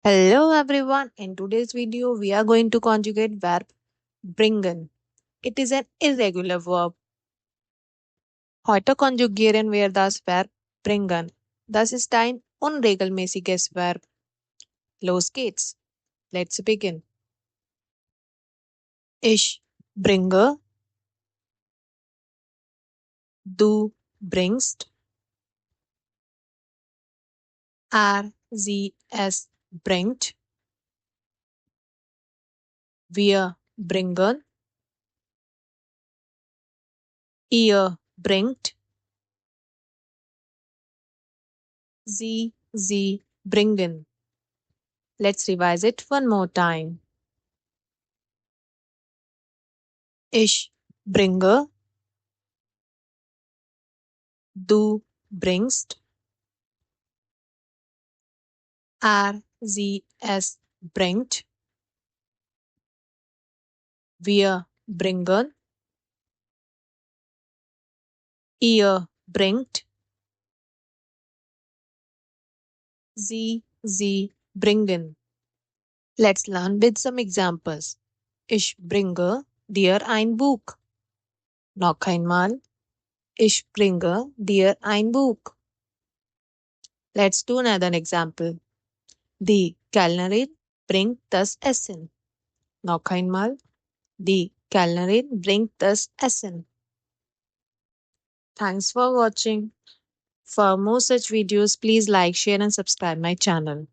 Hello everyone. In today's video, we are going to conjugate verb bringen. It is an irregular verb. Heute konjugieren wir das Verb bringen. Das ist ein unregelmäßiges Verb. Los geht's. Let's begin. Ich bringe, du bringst, sie, es bringt, wir bringen, ihr bringt, sie bringen. Let's revise it one more time. Ich bringe, du bringst, sie, es bringt, wir bringen, ihr bringt, sie bringen. Let's learn with some examples. Ich bringe dir ein Buch. Noch einmal. Ich bringe dir ein Buch. Let's do another example. Die Kellnerin bringt das Essen. Noch einmal. Die Kellnerin bringt das Essen. Thanks for watching. For more such videos, please like, share and subscribe my channel.